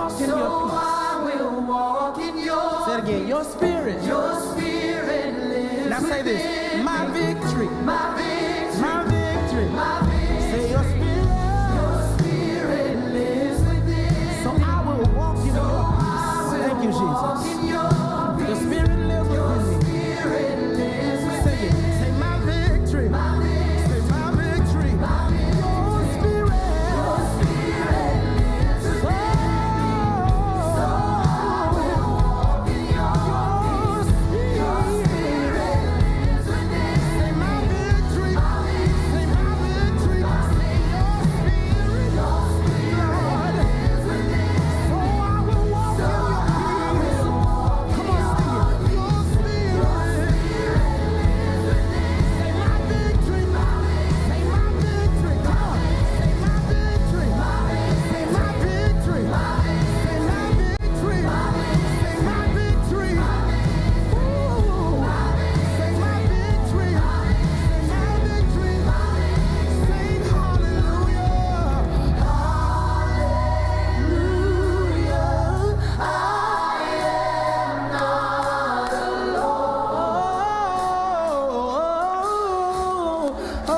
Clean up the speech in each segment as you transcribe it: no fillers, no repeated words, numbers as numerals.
walk in your peace. I will walk in your Say it again. Your spirit. Your spirit lives. Now say this. My victory. My victory. My victory. My victory. Say your spirit. Your spirit lives within. So I will walk in your peace. Thank you, Jesus. The spirit lives within me. Say it. Say my victory. Say my victory. Your spirit. Your spirit lives within. So I will walk in your spirit. Your spirit lives within. Say my victory. Say my victory. Your spirit. Your spirit lives within. So I will walk in your peace. Come on, sing it. Your spirit. Say my victory. Say my victory. Come on. Say my victory. Say my victory. Say my victory. Say my victory. Ooh. Say my victory. Say my victory. Sing hallelujah. Hallelujah. I am not alone.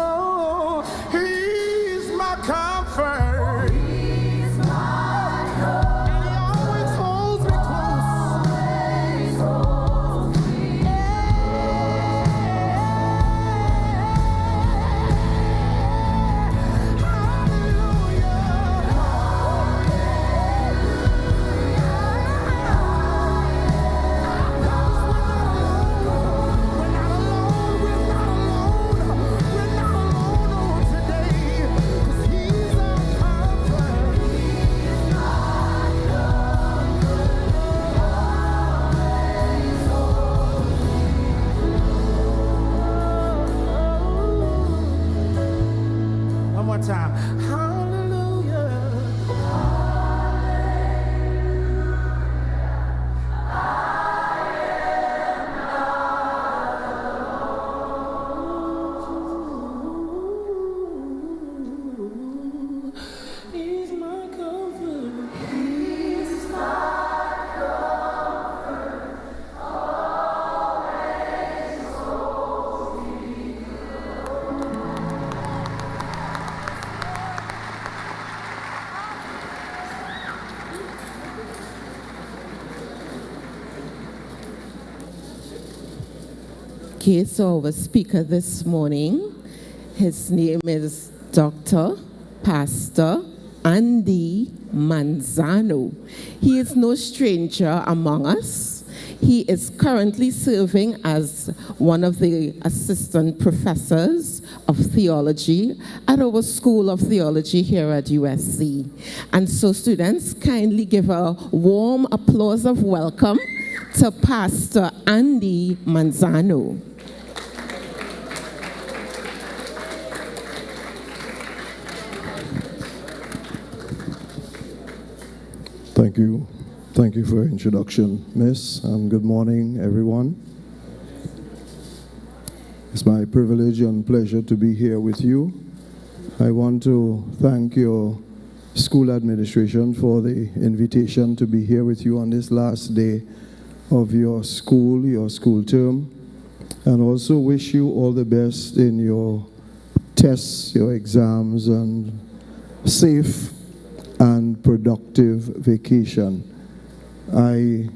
Oh, he's my comfort. He's my comfort. And he always holds me close. Always holds me. One more time. Hallelujah. He's my comfort. He's my comfort. Always holds me. Okay, so our speaker this morning, his name is Dr. Pastor Andy Manzano. He is no stranger among us. He is currently serving as one of the assistant professors of theology at our School of Theology here at USC. And so students, kindly give a warm applause of welcome to Pastor Andy Manzano. Thank you. Thank you for your introduction, Miss, and good morning, everyone. It's my privilege and pleasure to be here with you. I want to thank your school administration for the invitation to be here with you on this last day of your school term, and also wish you all the best in your tests, your exams, and safe and productive vacation. I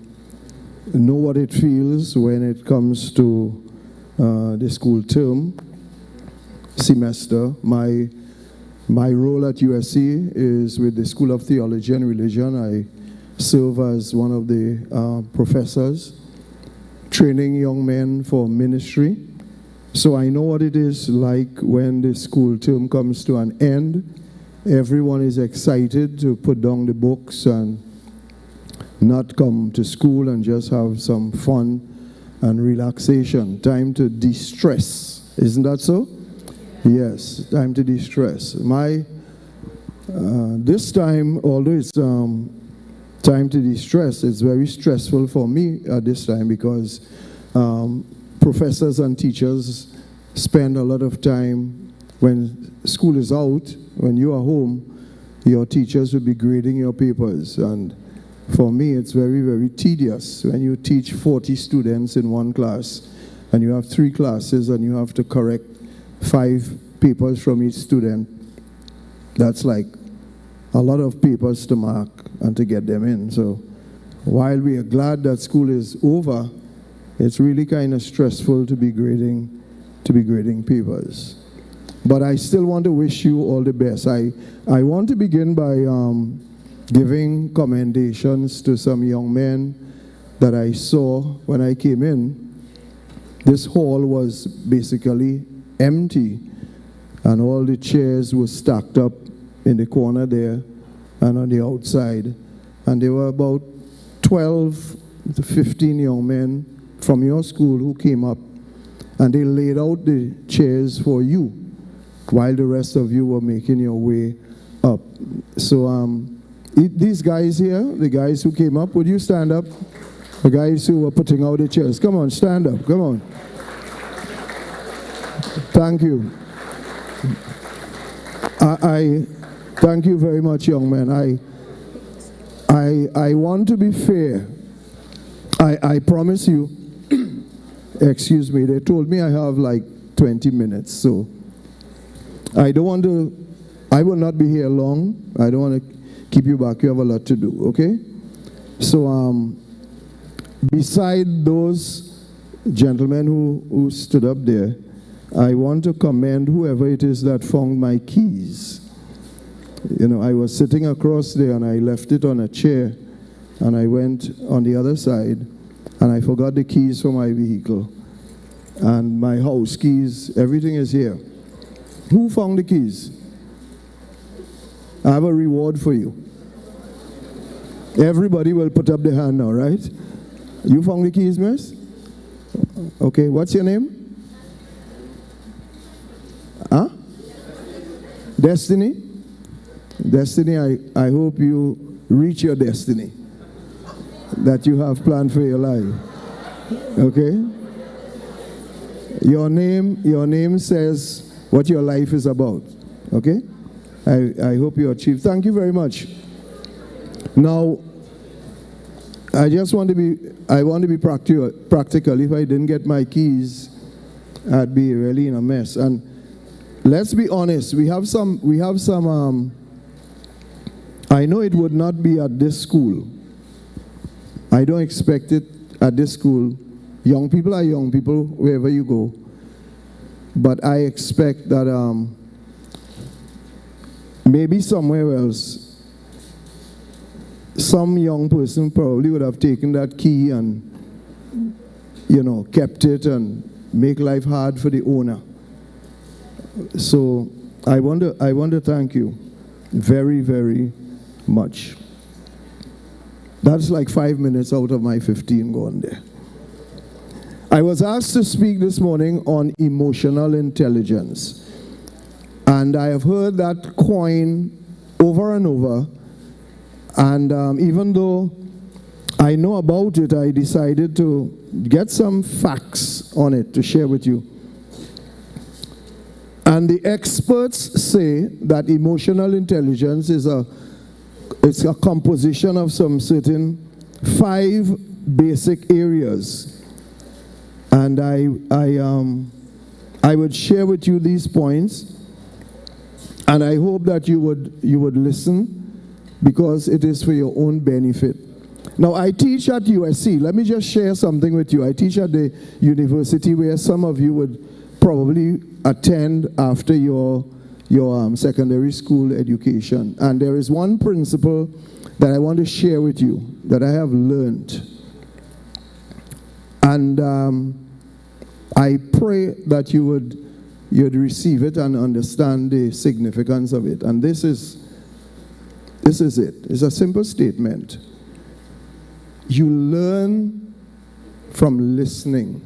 know what it feels when it comes to the school term, semester. My role at USC is with the School of Theology and Religion. I serve as one of the professors, training young men for ministry. So I know what it is like when the school term comes to an end. Everyone is excited to put down the books and not come to school and just have some fun and relaxation. Time to de-stress. Isn't that so? Yes, time to de-stress. This time, although it's time to de-stress, it's very stressful for me at this time because professors and teachers spend a lot of time when school is out. When you are home, your teachers will be grading your papers, and For me, it's very, very tedious when you teach 40 students in one class and you have 3 classes and you have to correct 5 papers from each student. That's like a lot of papers to mark and to get them in. So while we are glad that school is over, it's really kind of stressful to be grading papers. But I still want to wish you all the best. I want to begin by giving commendations to some young men that I saw when I came in. This hall was basically empty, and all the chairs were stacked up in the corner there and on the outside. And there were about 12 to 15 young men from your school who came up, and they laid out the chairs for you while the rest of you were making your way up. So these guys here, the guys who came up, would you stand up? The guys who were putting out the chairs, come on, stand up, come on. Thank you. I thank you very much, young man. I want to be fair. I promise you, excuse me, they told me I have like 20 minutes, so I will not be here long. I don't want to keep you back. You have a lot to do, okay? So beside those gentlemen who stood up there, I want to commend whoever it is that found my keys. You know, I was sitting across there and I left it on a chair, and I went on the other side and I forgot the keys for my vehicle and my house keys. Everything is here. Who found the keys? I have a reward for you. Everybody will put up their hand now, right? You found the keys, miss? Okay, what's your name? Huh? Destiny? Destiny, I hope you reach your destiny that you have planned for your life. Okay? Your name says what your life is about. Okay? I hope you achieve. Thank you very much. Now, I want to be practical. If I didn't get my keys, I'd be really in a mess. And let's be honest, we have some I know it would not be at this school. I don't expect it at this school. Young people are young people wherever you go. But I expect that maybe somewhere else, some young person probably would have taken that key and, you know, kept it and make life hard for the owner. So I want to thank you very, very much. That's like 5 minutes out of my 15 going there. I was asked to speak this morning on emotional intelligence. And I have heard that coin over and over. And even though I know about it, I decided to get some facts on it to share with you. And the experts say that emotional intelligence is it's a composition of some certain 5 basic areas. And I would share with you these points, and I hope that you would listen, because it is for your own benefit. Now, I teach at USC. Let me just share something with you. I teach at the university where some of you would probably attend after your secondary school education. And there is one principle that I want to share with you that I have learned. And I pray that you'd receive it and understand the significance of it. And this is it. It's a simple statement. You learn from listening.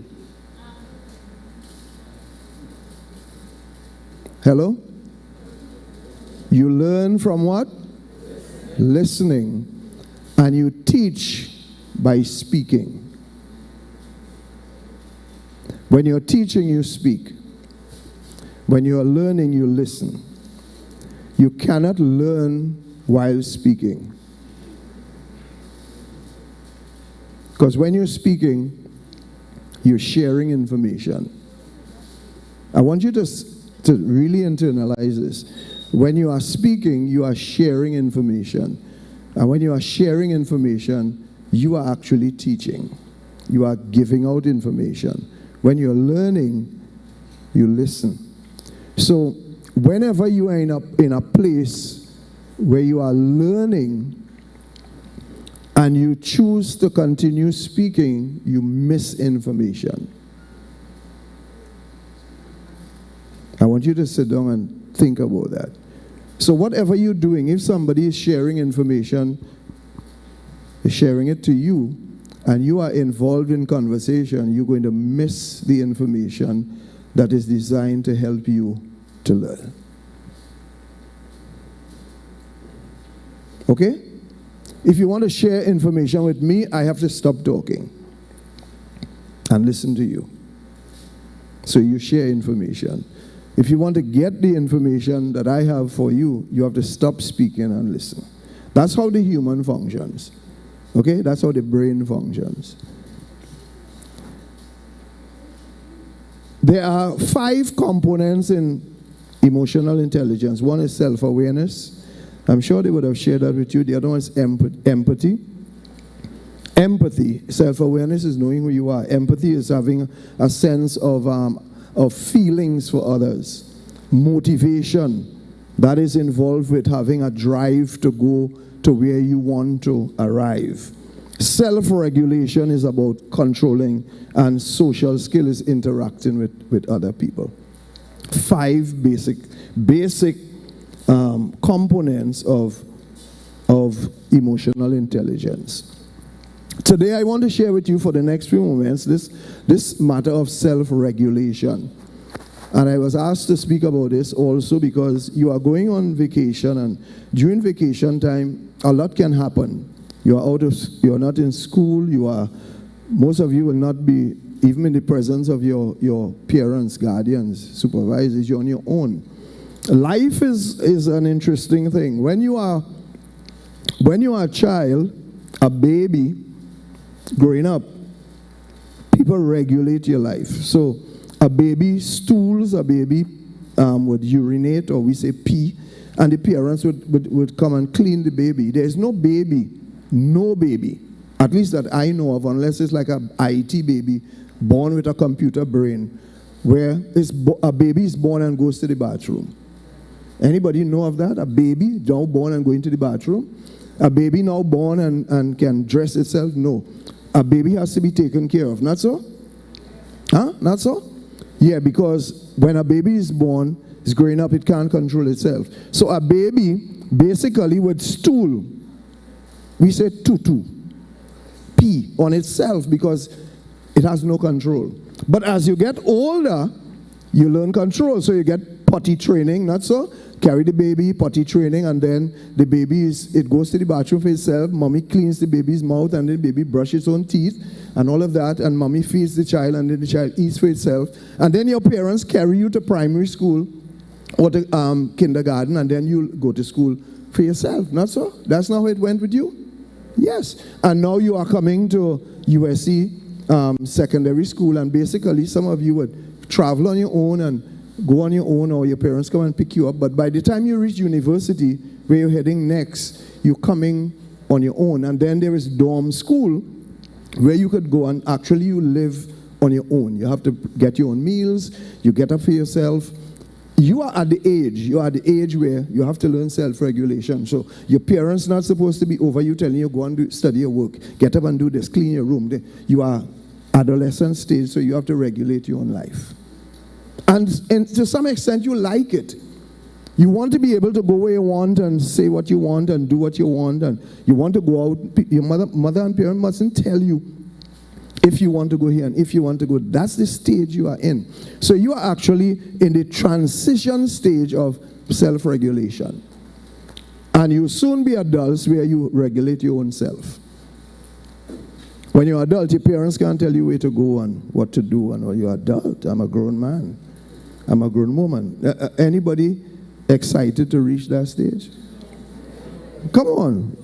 Hello? You learn from what? Listening. And you teach by speaking. When you're teaching, you speak. When you're learning, you listen. You cannot learn while speaking. Because when you're speaking, you're sharing information. I want you to really internalize this. When you are speaking, you are sharing information. And when you are sharing information, you are actually teaching. You are giving out information. When you're learning, you listen. So whenever you are in a place where you are learning and you choose to continue speaking, you miss information. I want you to sit down and think about that. So whatever you're doing, if somebody is sharing information, is sharing it to you, and you are involved in conversation, you're going to miss the information that is designed to help you to learn. Okay? If you want to share information with me, I have to stop talking and listen to you. So you share information. If you want to get the information that I have for you, you have to stop speaking and listen. That's how the human functions. Okay? That's how the brain functions. There are 5 components in emotional intelligence. One is self-awareness. I'm sure they would have shared that with you. The other one is empathy. Empathy, self-awareness is knowing who you are. Empathy is having a sense of feelings for others. Motivation, that is involved with having a drive to go to where you want to arrive. Self-regulation is about controlling, and social skill is interacting with other people. 5 basic components of emotional intelligence. Today I want to share with you for the next few moments this matter of self-regulation. And I was asked to speak about this also because you are going on vacation, and during vacation time a lot can happen. You are not in school, most of you will not be even in the presence of your parents, guardians, supervisors. You're on your own. Life is an interesting thing. When you are a child, a baby, growing up, people regulate your life. So a baby stools, a baby would urinate, or we say pee, and the parents would come and clean the baby. There's no baby, at least that I know of, unless it's like an IT baby born with a computer brain, where a baby is born and goes to the bathroom. Anybody know of that? A baby now born and going to the bathroom? A baby now born and can dress itself? No. A baby has to be taken care of. Not so? Huh? Not so? Yeah, because when a baby is born, it's growing up, it can't control itself. So a baby basically would stool. We say tutu. Pee on itself because it has no control. But as you get older, you learn control. So you get potty training, not so? Carry the baby, potty training, and then the baby it goes to the bathroom for itself. Mommy cleans the baby's mouth, and then the baby brushes its own teeth, and all of that, and mommy feeds the child, and then the child eats for itself. And then your parents carry you to primary school or to kindergarten, and then you go to school for yourself. Not so? That's not how it went with you? Yes. And now you are coming to USC secondary school, and basically some of you would travel on your own and go on your own, or your parents come and pick you up. But by the time you reach university, where you're heading next, you're coming on your own. And then there is dorm school, where you could go and actually you live on your own. You have to get your own meals, you get up for yourself. You are at the age where you have to learn self-regulation. So your parents not supposed to be over you telling you, go and study your work, get up and do this, clean your room. You are adolescent stage, so you have to regulate your own life. And to some extent, you like it. You want to be able to go where you want and say what you want and do what you want, and you want to go out. Your mother and parent mustn't tell you if you want to go here and if you want to go. That's the stage you are in. So you are actually in the transition stage of self-regulation. And you'll soon be adults where you regulate your own self. When you're adult, your parents can't tell you where to go and what to do. And when you're adult, I'm a grown man. I'm a grown woman. Anybody excited to reach that stage? Come on.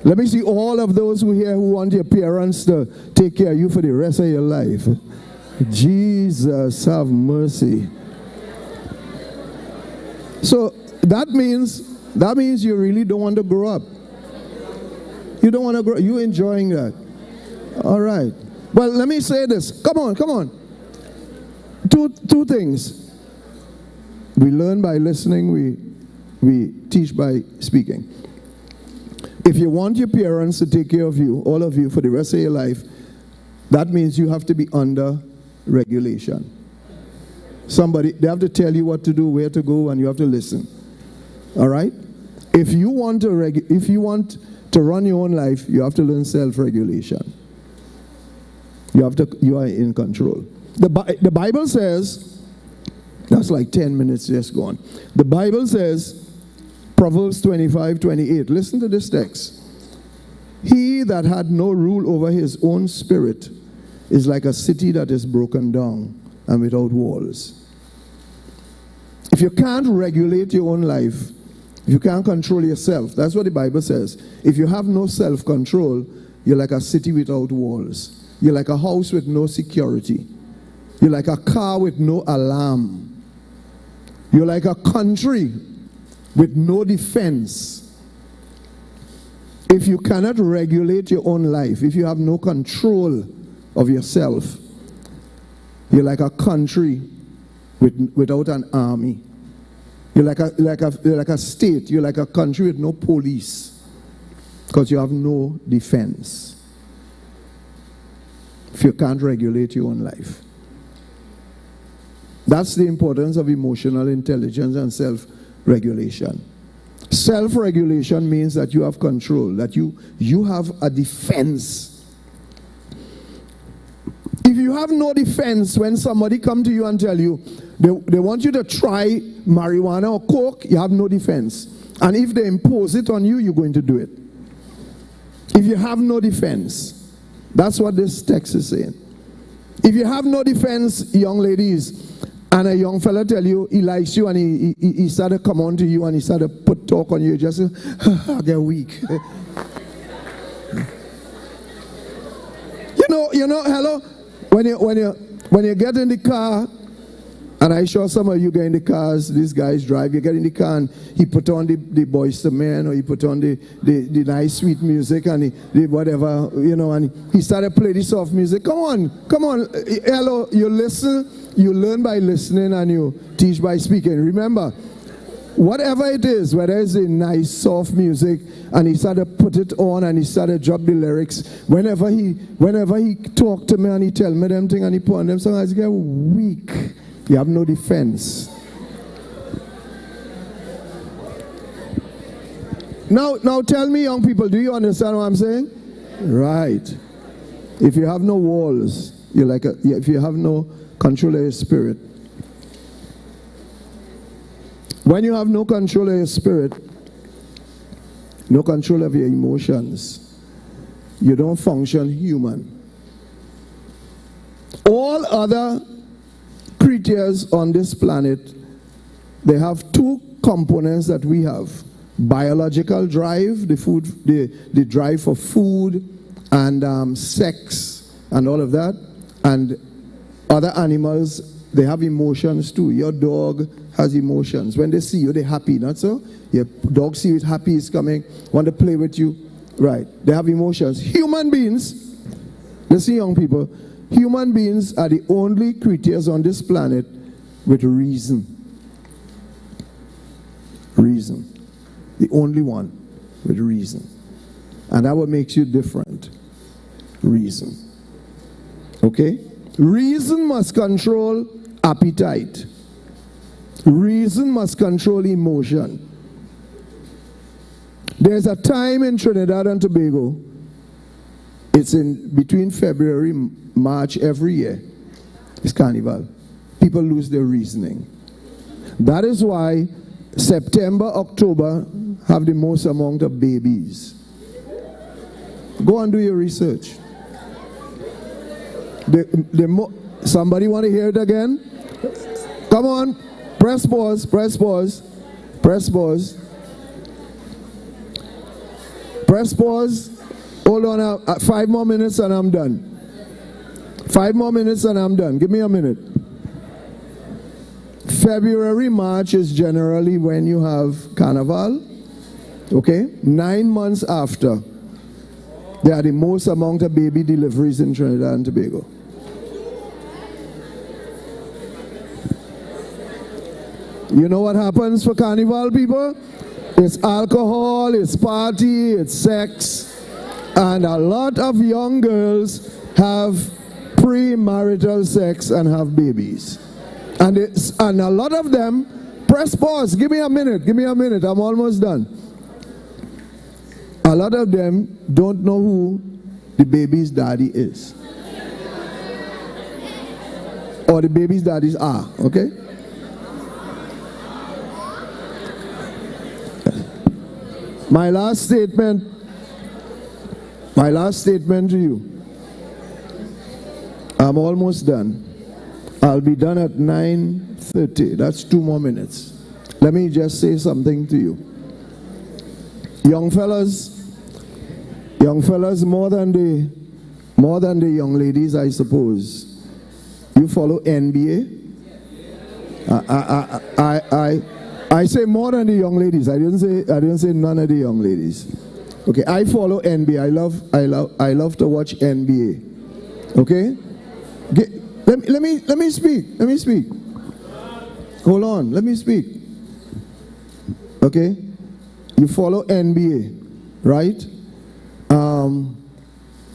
Let me see all of those who here who want your parents to take care of you for the rest of your life. Jesus, have mercy. So that means you really don't want to grow up. You don't want to grow. You're enjoying that. All right. Well, let me say this. Come on. Two things. We learn by listening. We teach by speaking. If you want your parents to take care of you, all of you, for the rest of your life, that means you have to be under regulation. They have to tell you what to do, where to go, and you have to listen. All right? If you want to run your own life, you have to learn self-regulation. You are in control. The Bible says, that's like 10 minutes just gone. The Bible says, Proverbs 25:28. Listen to this text. He that had no rule over his own spirit is like a city that is broken down and without walls. If you can't regulate your own life, if you can't control yourself, that's what the Bible says. If you have no self-control, you're like a city without walls. You're like a house with no security. You're like a car with no alarm. You're like a country with no defense. If you cannot regulate your own life, if you have no control of yourself, you're like a country without an army. You're like a state. You're like a country with no police, because you have no defense. If you can't regulate your own life. That's the importance of emotional intelligence and self-regulation. Self-regulation means that you have control, that you have a defense. If you have no defense, when somebody come to you and tell you they want you to try marijuana or coke, you have no defense. And if they impose it on you, you're going to do it. If you have no defense, that's what this text is saying. If you have no defense, young ladies, and a young fella tell you he likes you, and he started come on to you and he started put talk on you, just I get weak. you know, hello, when you get in the car, and I'm sure some of you get in the cars, these guys drive, you get in the car and he put on the Boyz II Men, or he put on the nice sweet music, and the whatever, and he started playing the soft music. Come on, hello, you listen. You learn by listening and you teach by speaking. Remember, whatever it is, whether it's a nice soft music and he started put it on and he started drop the lyrics, whenever he talk to me and he tell me them thing and he put on them songs, I get weak. You have no defense. Now tell me, young people, do you understand what I'm saying? Right. If you have no walls, if you have no control of your spirit. When you have no control of your spirit, no control of your emotions, you don't function human. All other creatures on this planet, they have two components that we have. Biological drive, the drive for food and sex and all of that, and other animals, they have emotions too. Your dog has emotions. When they see you, they're happy, not so? Your dog see you, happy, is coming, want to play with you. Right, they have emotions. Human beings, listen, young people, human beings are the only creatures on this planet with reason. Reason. The only one with reason. And that what makes you different. Reason. Okay? Reason must control appetite. Reason must control emotion. There's a time in Trinidad and Tobago, it's in between February and March every year. It's carnival. People lose their reasoning. That is why September, October have the most amount of babies. Go and do your research. Somebody want to hear it again? Come on, press pause. Press pause. Hold on. 5 more minutes and I'm done. 5 more minutes and I'm done. Give me a minute. February, March is generally when you have Carnival. Okay? 9 months after, there are the most amount of baby deliveries in Trinidad and Tobago. You know what happens for Carnival, people? It's alcohol, it's party, it's sex, and a lot of young girls have premarital sex and have babies. And a lot of them, press pause, give me a minute, I'm almost done. A lot of them don't know who the baby's daddy is. Or the baby's daddies are, okay? My last statement to you. I'm almost done. I'll be done at 9:30. That's 2 more minutes. Let me just say something to you. Young fellas, more than the young ladies, I suppose. You follow NBA? I say more than the young ladies. I didn't say none of the young ladies. Okay, I follow NBA. I love to watch NBA. Okay? Let me speak. Hold on, let me speak. Okay? You follow NBA, right?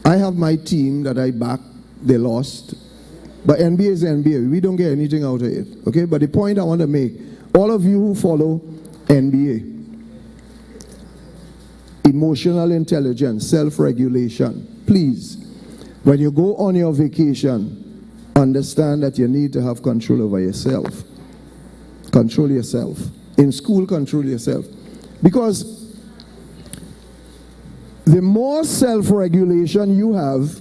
I have my team that I back. They lost. But NBA is NBA. We don't get anything out of it. Okay? But the point I want to make, all of you who follow NBA, emotional intelligence, self-regulation, please, when you go on your vacation, understand that you need to have control over yourself. Control yourself. In school, control yourself. Because the more self-regulation you have,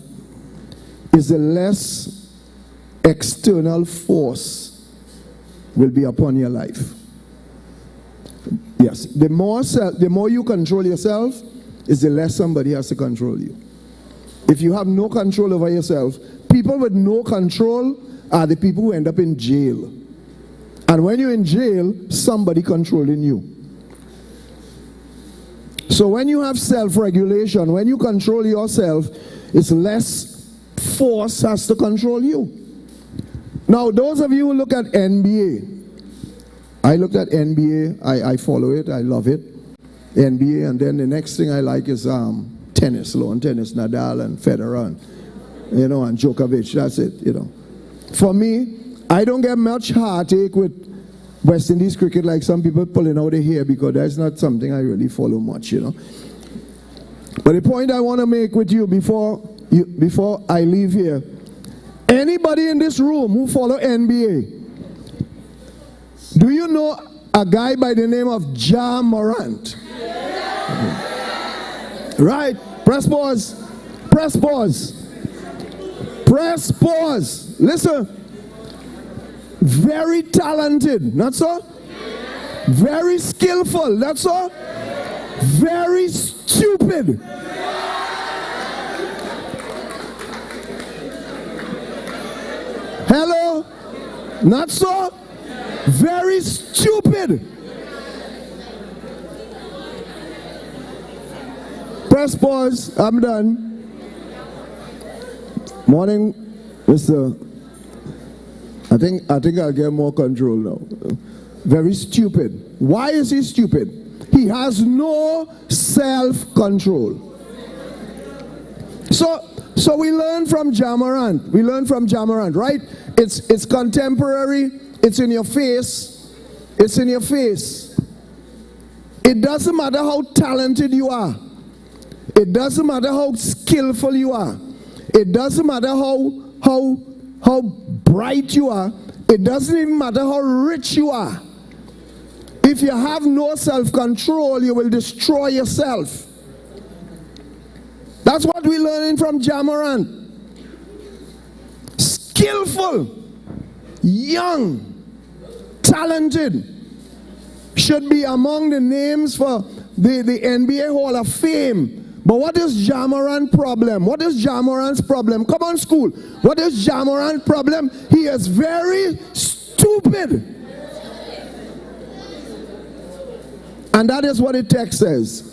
is the less external force will be upon your life. Yes, the more you control yourself, is the less somebody has to control you. If you have no control over yourself, people with no control are the people who end up in jail. And when you're in jail, somebody controlling you. So when you have self-regulation, when you control yourself, it's less force has to control you. Now, those of you who look at NBA, I looked at NBA, I follow it, I love it, NBA, and then the next thing I like is tennis, lawn tennis, Nadal and Federer, and Djokovic, that's it, For me, I don't get much heartache with West Indies cricket like some people pulling out their hair, because that's not something I really follow much, But the point I want to make with you before I leave here, anybody in this room who follow NBA, do you know a guy by the name of Ja Morant? Right? Press pause. Press pause. Press pause. Listen. Very talented, not so? Very skillful, that's so? Very stupid. Hello? Not so? Very stupid. Press pause. I'm done. Morning, Mr. I think I'll get more control now. Very stupid. Why is he stupid? He has no self-control. So we learn from Ja Morant. We learn from Ja Morant, right? It's contemporary. It's in your face. It's in your face. It doesn't matter how talented you are. It doesn't matter how skillful you are. It doesn't matter how bright you are. It doesn't even matter how rich you are. If you have no self-control, you will destroy yourself. That's what we're learning from Ja Morant. Skillful, young, talented, should be among the names for the NBA Hall of Fame. But what is Jamoran's problem? What is Jamoran's problem? Come on, school. What is Jamoran's problem? He is very stupid. And that is what the text says.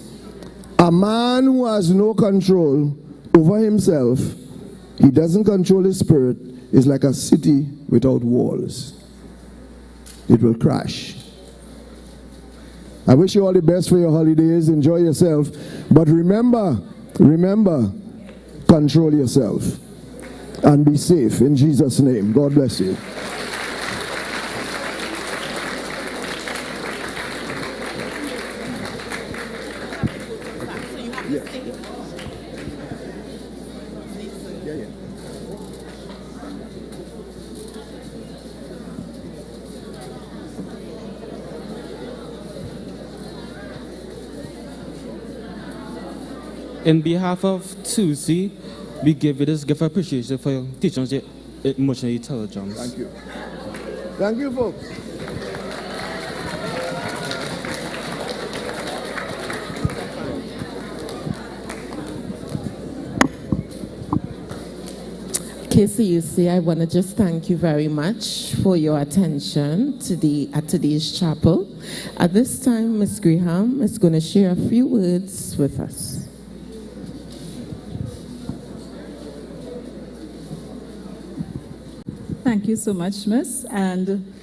A man who has no control over himself, he doesn't control his spirit, is like a city without walls. It will crash. I wish you all the best for your holidays. Enjoy yourself. But remember, control yourself. And be safe in Jesus' name. God bless you. In behalf of CUC, we give you this gift of appreciation for your teaching us emotional intelligence. Thank you. Thank you, folks. KCUC, I want to just thank you very much for your attention to at today's chapel. At this time, Ms. Graham is going to share a few words with us. Thank you so much, Miss. And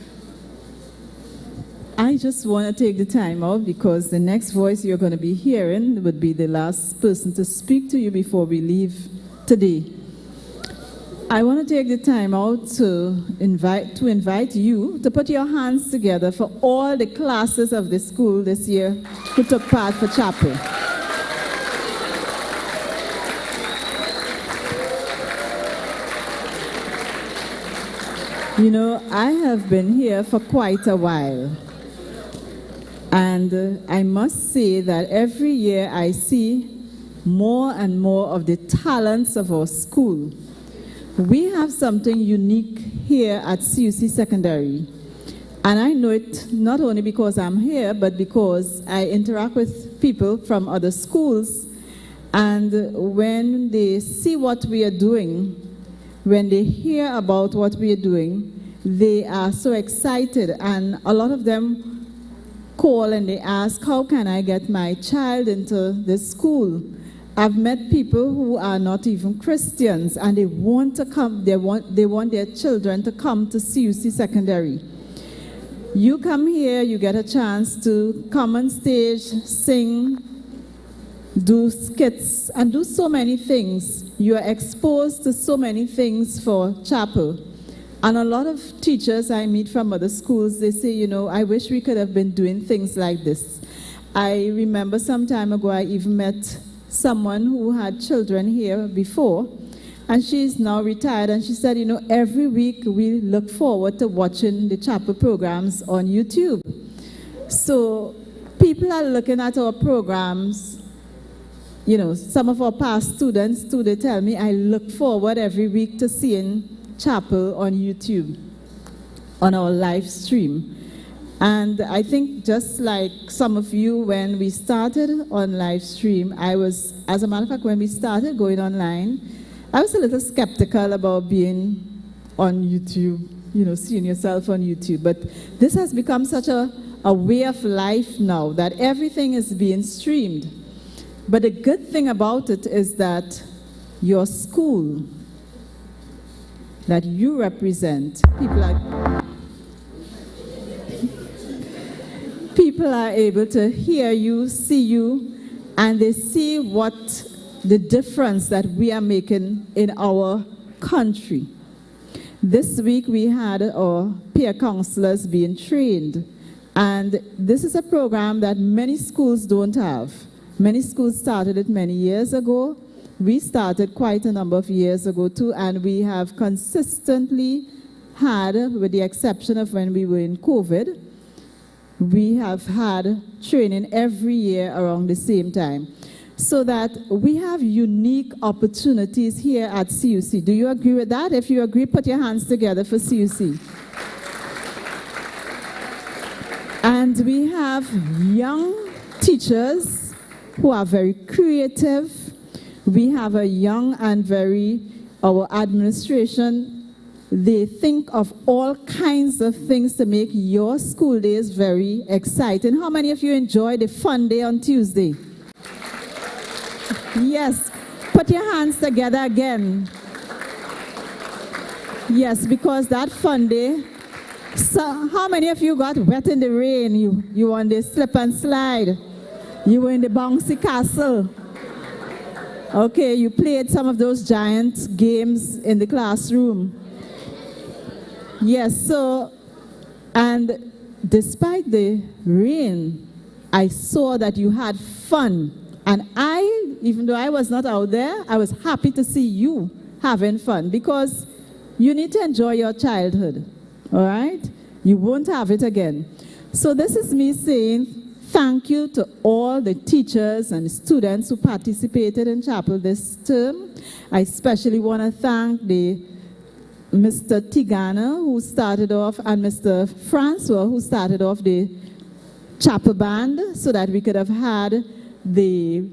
I just want to take the time out because the next voice you're going to be hearing would be the last person to speak to you before we leave today. I want to take the time out to invite you to put your hands together for all the classes of the school this year who took part for chapel. You know, I have been here for quite a while, and I must say that every year I see more and more of the talents of our school. We have something unique here at CUC Secondary, and I know it not only because I'm here, but because I interact with people from other schools, and when they see what we are doing, when they hear about what we are doing, they are so excited, and a lot of them call and they ask, how can I get my child into this school? I've met people who are not even Christians, and they want to come, they want their children to come to CUC Secondary. You come here, you get a chance to come on stage, sing, do skits, and do so many things. You are exposed to so many things for chapel. And a lot of teachers I meet from other schools, they say, you know, I wish we could have been doing things like this. I remember some time ago, I even met someone who had children here before, and she's now retired, and she said, you know, every week we look forward to watching the chapel programs on YouTube. So people are looking at our programs. You know, some of our past students too, they tell me, I look forward every week to seeing chapel on YouTube, on our live stream. And I think just like some of you, when we started on live stream, as a matter of fact, when we started going online, I was a little skeptical about being on YouTube, you know, seeing yourself on YouTube. But this has become such a way of life now that everything is being streamed. But the good thing about it is that your school that you represent, people are able to hear you, see you, and they see what the difference that we are making in our country. This week we had our peer counselors being trained, and this is a program that many schools don't have. Many schools started it many years ago. We started quite a number of years ago too, and we have consistently had, with the exception of when we were in COVID, we have had training every year around the same time. So that we have unique opportunities here at CUC. Do you agree with that? If you agree, put your hands together for CUC. And we have young teachers who are very creative. We have a young and our administration, they think of all kinds of things to make your school days very exciting. How many of you enjoyed the fun day on Tuesday? Yes, put your hands together again. Yes, because that fun day. So how many of you got wet in the rain? You on the slip and slide? You were in the bouncy castle? Okay, you played some of those giant games in the classroom. Yes, so, and despite the rain, I saw that you had fun. And even though I was not out there, I was happy to see you having fun, because you need to enjoy your childhood, all right? You won't have it again. So this is me saying thank you to all the teachers and students who participated in chapel this term. I especially want to thank Mr. Tigana, who started off, and Mr. Francois, who started off the chapel band, so that we could have had the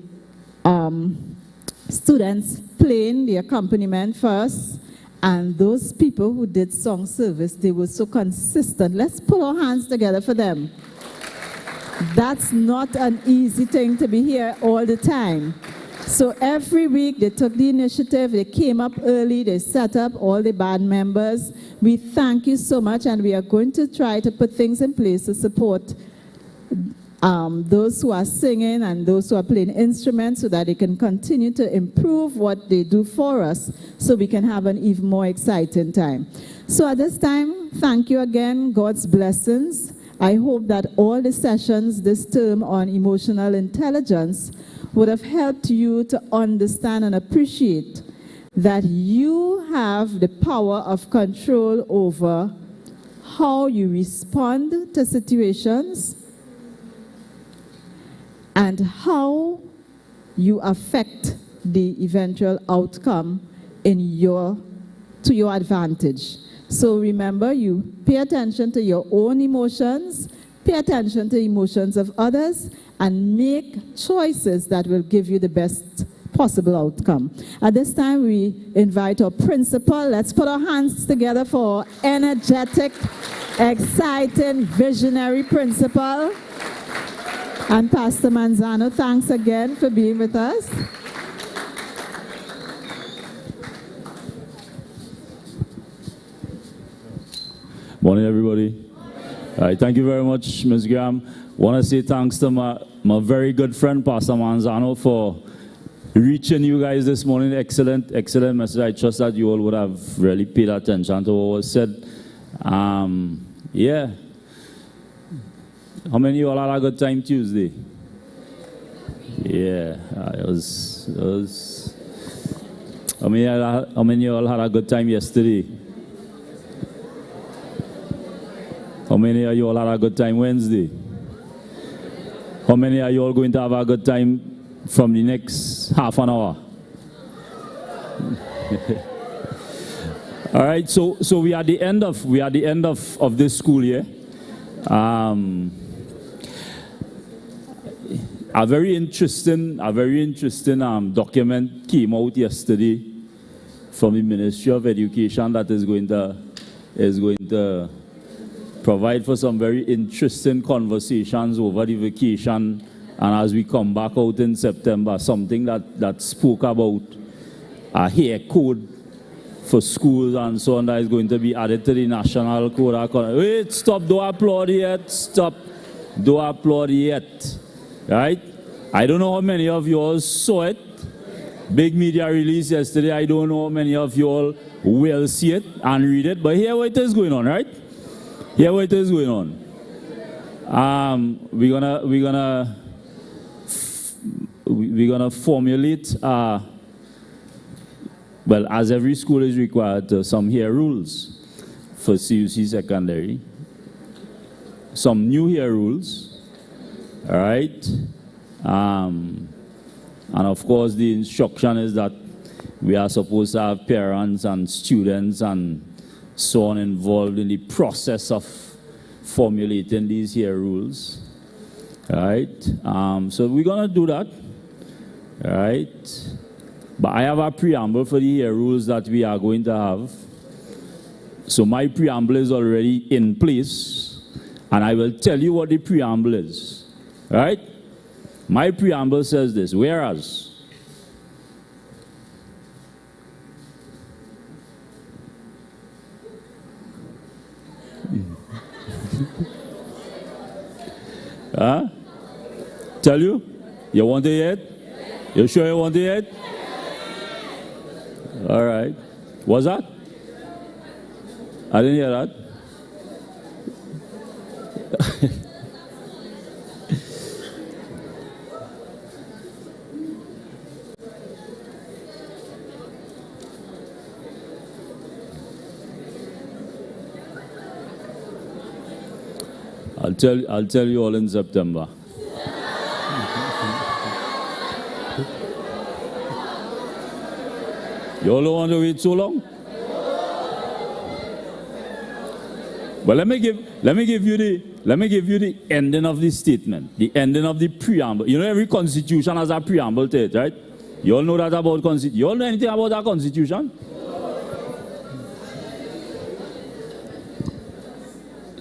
students playing the accompaniment first. And those people who did song service, they were so consistent. Let's put our hands together for them. That's not an easy thing to be here all the time. So every week they took the initiative, they came up early, they set up all the band members. We thank you so much, and we are going to try to put things in place to support those who are singing and those who are playing instruments, so that they can continue to improve what they do for us, so we can have an even more exciting time. So at this time, thank you again, God's blessings. I hope that all the sessions this term on emotional intelligence would have helped you to understand and appreciate that you have the power of control over how you respond to situations and how you affect the eventual outcome to your advantage. So remember, you pay attention to your own emotions, pay attention to the emotions of others, and make choices that will give you the best possible outcome. At this time, we invite our principal. Let's put our hands together for our energetic, exciting, visionary principal. And Pastor Manzano, thanks again for being with us. Morning, everybody. All right, thank you very much, Ms. Graham. Want to say thanks to my very good friend, Pastor Manzano, for reaching you guys this morning. Excellent message. I trust that you all would have really paid attention to what was said. Yeah. How many of you all had a good time Tuesday? Yeah, it was. How many of you all had a good time yesterday? How many of you all had a good time Wednesday? How many of you all going to have a good time from the next half an hour? All right, so we are at the end of this school year. A very interesting document came out yesterday from the Ministry of Education that is going to provide for some very interesting conversations over the vacation, and as we come back out in September, something that spoke about a hair code for schools and so on that is going to be added to the national code. Wait, stop, don't applaud yet. Stop, don't applaud yet. Right? I don't know how many of you all saw it. Big media release yesterday. I don't know how many of you all will see it and read it, but here what is going on, right? Here what is going on. We're gonna formulate well, as every school is required, some here rules for CUC Secondary. Some new here rules, all right? And of course, the instruction is that we are supposed to have parents and students and so on involved in the process of formulating these here rules, all right? So we're gonna do that. Right? But I have a preamble for the rules that we are going to have. So my preamble is already in place, and I will tell you what the preamble is. Right? My preamble says this: whereas huh? Tell you? You want it yet? You sure you want it yet? All right. What's that? I didn't hear that. I'll tell you all in September. You all don't want to wait so long? But let me give you the ending of the statement, the ending of the preamble. You know, every constitution has a preamble to it, right? You all know that about constitution. You all know anything about that constitution?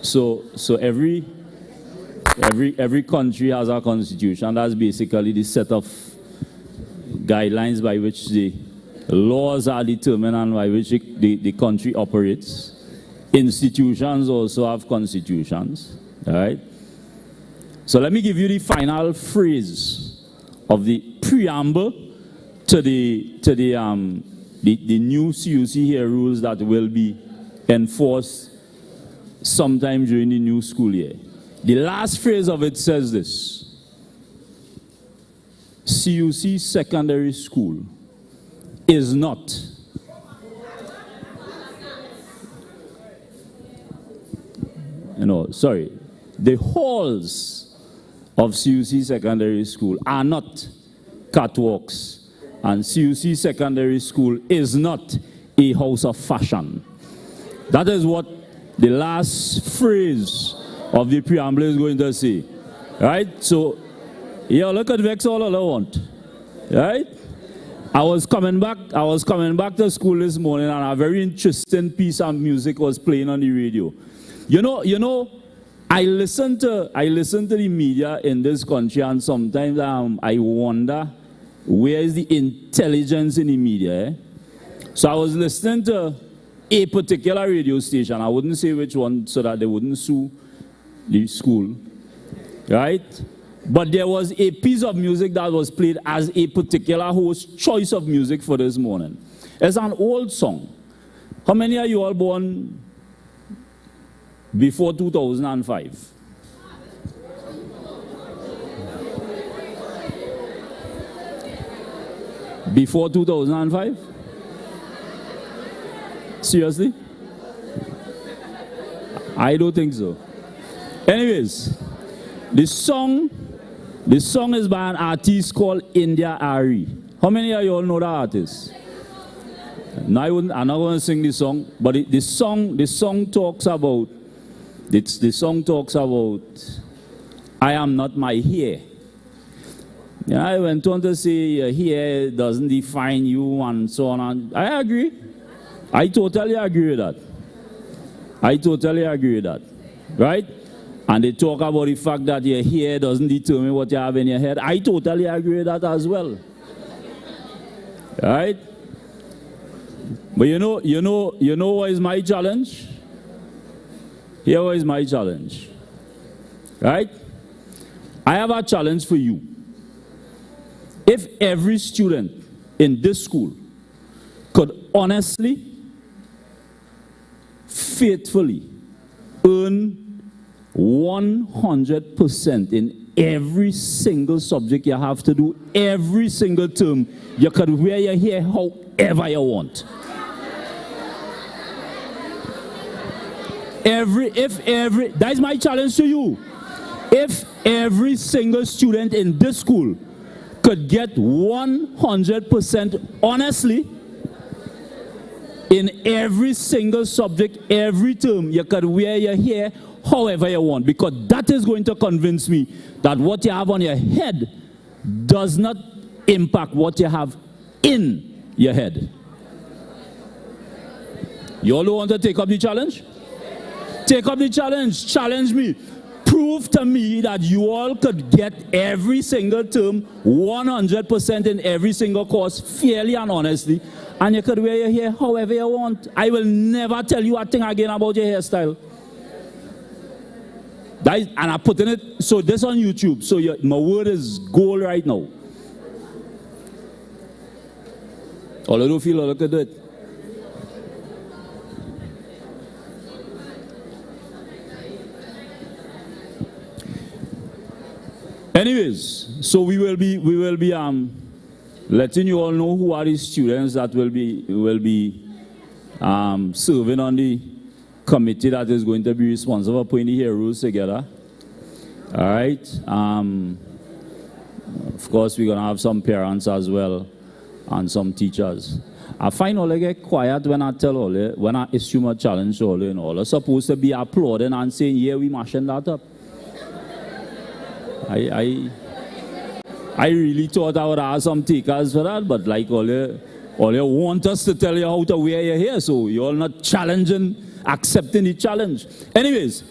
So every country has a constitution. That's basically the set of guidelines by which the laws are determined and by which the country operates. Institutions also have constitutions, right? So let me give you the final phrase of the preamble to the new CUC here rules that will be enforced sometime during the new school year. The last phrase of it says this: CUC secondary school is not the halls of CUC secondary school are not catwalks, and CUC secondary school is not a house of fashion. That is what the last phrase of the preamble is going to say. Right? So, yeah, look at Vex all I want. Right? I was coming back to school this morning, and a very interesting piece of music was playing on the radio. You know, I listen to the media in this country, and sometimes I wonder where is the intelligence in the media. Eh? So I was listening to a particular radio station. I wouldn't say which one so that they wouldn't sue the school, right? But there was a piece of music that was played as a particular host's choice of music for this morning. It's an old song. How many are you all born before 2005? Before 2005? Seriously? I don't think so. Anyways, the song is by an artist called India Ari. How many of you all know that artist? No, I'm not going to sing the song, but the song talks about I am not my hair. Yeah, I went on to say your hair doesn't define you and so on. And I agree. I totally agree with that. Right? And they talk about the fact that your hair doesn't determine what you have in your head. I totally agree with that as well. Right? But you know what is my challenge? Here is my challenge. Right? I have a challenge for you. If every student in this school could honestly, faithfully earn 100% in every single subject you have to do, every single term, you could wear your hair however you want. That's my challenge to you. If every single student in this school could get 100% honestly in every single subject, every term, you could wear your hair however you want, because that is going to convince me that what you have on your head does not impact what you have in your head. You all want to take up the challenge? Take up the challenge. Challenge me. Prove to me that you all could get every single term 100% in every single course fairly and honestly, and you could wear your hair however you want. I will never tell you a thing again about your hairstyle. And I'm putting it, so this on YouTube, so my word is gold right now. All I don't feel all I could do it. Anyways, so we will be letting you all know who are the students that will be serving on the committee that is going to be responsible for putting the heroes together. All right. Of course, we're gonna have some parents as well and some teachers. I find all I get quiet when I tell all when I assume a challenge to all and all are supposed to be applauding and saying, "Yeah, we mashing that up." I really thought I would have some takers for that, but like all you want us to tell you how to wear your hair, so you're not challenging, accepting the challenge. Anyways,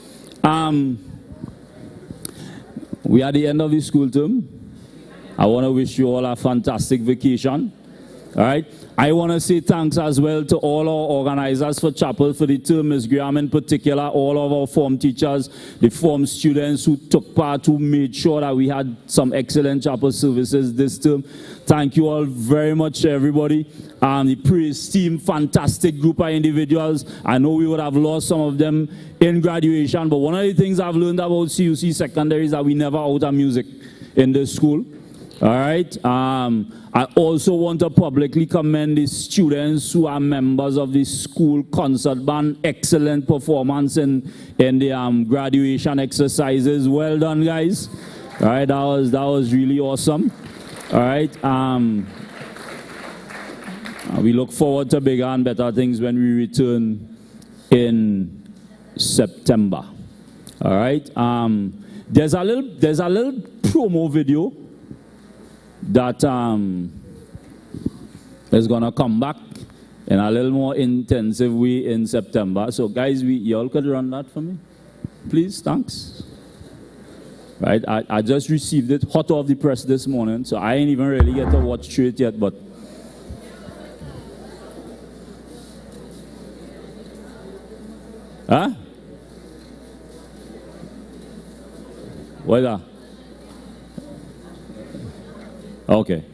we are at the end of the school term. I want to wish you all a fantastic vacation. All right. I want to say thanks as well to all our organizers for chapel for the term, Ms. Graham in particular, all of our form teachers, the form students who took part, who made sure that we had some excellent chapel services this term. Thank you all very much, everybody. The praise team, fantastic group of individuals. I know we would have lost some of them in graduation, but one of the things I've learned about CUC Secondary is that we never out of music in this school. All right. I also want to publicly commend the students who are members of the school concert band. Excellent performance in the graduation exercises. Well done, guys. All right, that was really awesome. All right. We look forward to bigger and better things when we return in September. All right. There's a little promo video that is going to come back in a little more intensive way in September. So guys, y'all could run that for me, please. Thanks. Right, I just received it hot off the press this morning, so I ain't even really get to watch through it yet, but huh? What's that? Okay.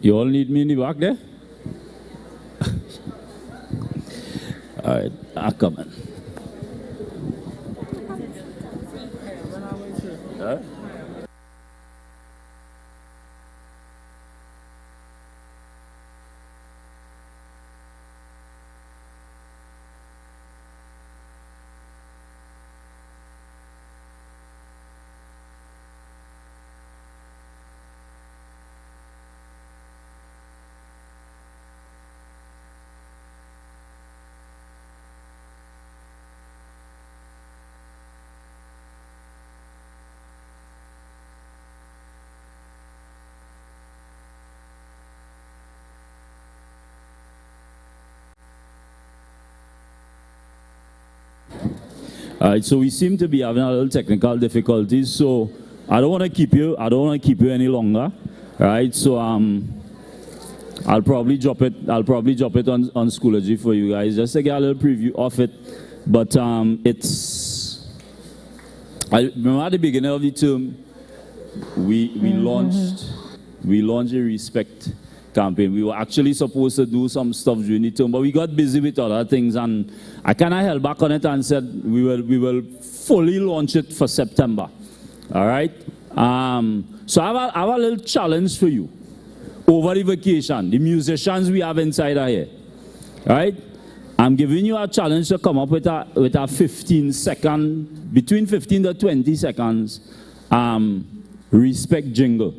You all need me in the back there? All right, I'll come in. Huh? All right, so we seem to be having a little technical difficulties, so I don't want to keep you any longer. Right? So I'll probably drop it on Schoology for you guys, just to get a little preview of it. But I remember at the beginning of the term, we launched a respect campaign. We were actually supposed to do some stuff during the term, but we got busy with other things, and I kind of held back on it and said we will fully launch it for September. All right. So I have a little challenge for you over the vacation. The musicians we have inside are here. All right. I'm giving you a challenge to come up with a 15-second, between 15 to 20 seconds, respect jingle.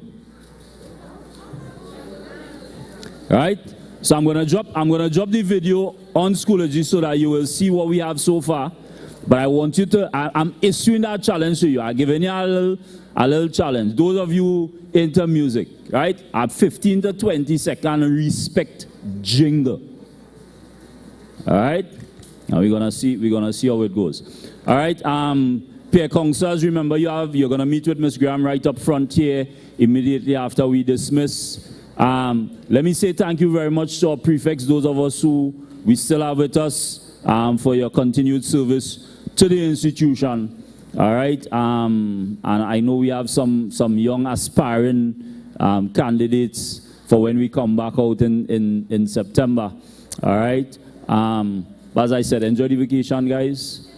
Right? So I'm gonna drop the video on Schoology so that you will see what we have so far. But I want you to, I'm issuing that challenge to you. I'm giving you a little challenge. Those of you into music, right? A 15 to 20 second respect jingle. All right? Now we're gonna see how it goes. All right, peer counselors, remember you're gonna meet with Miss Graham right up front here immediately after we dismiss. Let me say thank you very much to our prefects, those of us who we still have with us, for your continued service to the institution. All right, and I know we have some young aspiring candidates for when we come back out in September. All right, but as I said, enjoy the vacation, guys.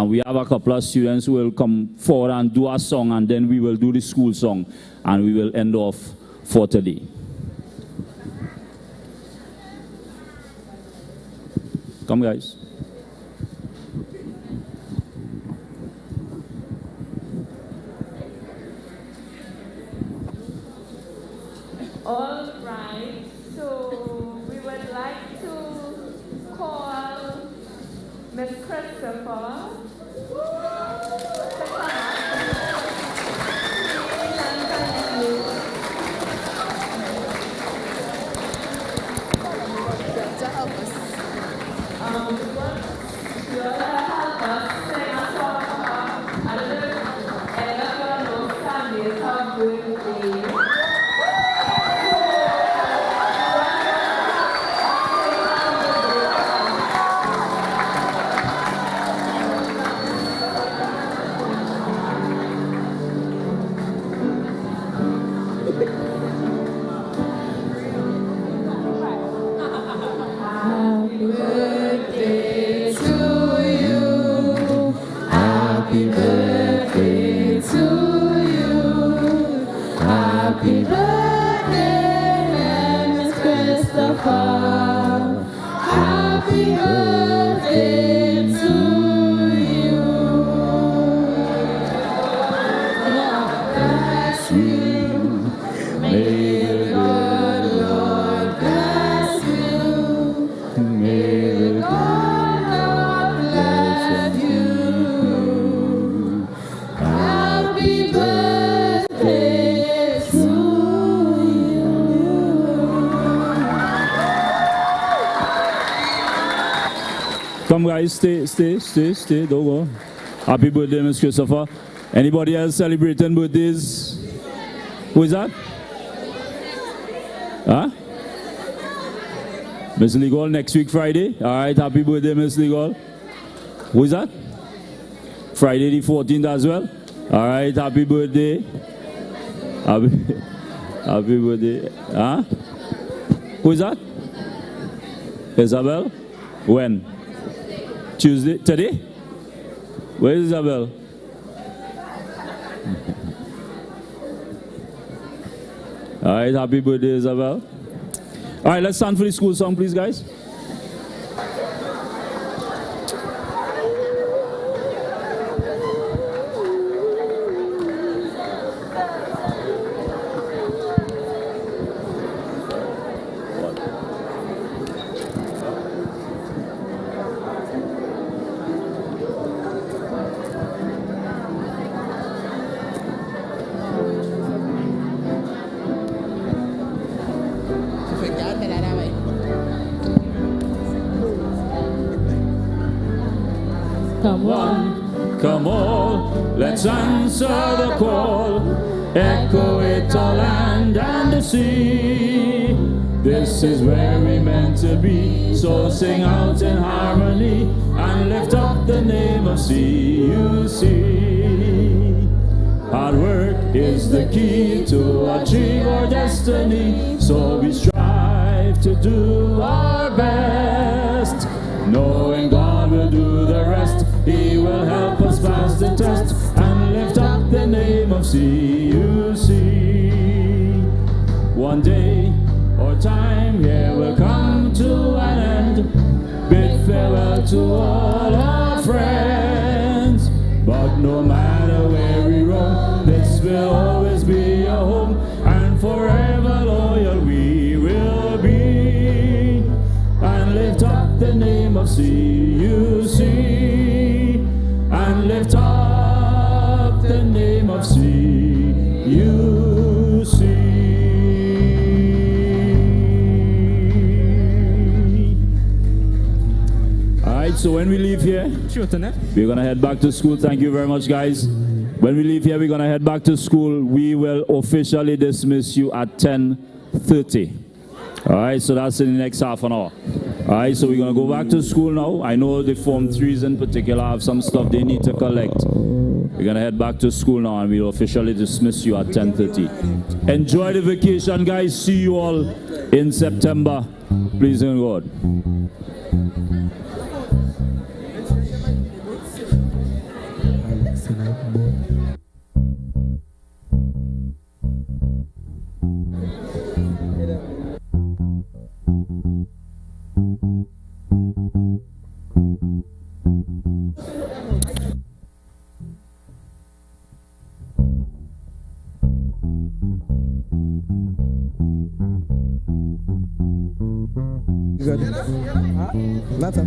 We have a couple of students who will come forward and do a song, and then we will do the school song, and we will end off for today. Come, guys. All right, so we would like to call Miss Christopher to come up. Come, guys, stay, don't go. Happy birthday, Miss Christopher. Anybody else celebrating birthdays? Who is that? Huh? Miss Legal next week, Friday. All right, happy birthday, Miss Legal. Who is that? Friday the 14th as well. All right, happy birthday. Happy birthday. Huh? Who is that? Isabel? When? Tuesday? Today? Where is Isabel? All right, happy birthday, Isabel. All right, let's stand for the school song, please, guys. Come on, Come on, let's answer the call. Echo it all land and the sea. This is where we meant to be. So sing out in harmony and lift up the name of CUC. Hard work is the key to achieve our destiny. So we strive to do our best, knowing God will do the rest. He will help us pass the test and lift up the name of CUC. One day our time here will come to an end. Bid farewell to all our friends. But no matter where we roam, this will always be a home, and forever loyal we will be. And lift up the name of CUC. And lift up the name of CUC. So when we leave here, we're going to head back to school. Thank you very much, guys. When we leave here, we're going to head back to school. We will officially dismiss you at 10:30. All right, so that's in the next half an hour. All right, so we're going to go back to school now. I know the Form 3s in particular have some stuff they need to collect. We're going to head back to school now, and we'll officially dismiss you at 10:30. Enjoy the vacation, guys. See you all in September. Please and God. Good. Later.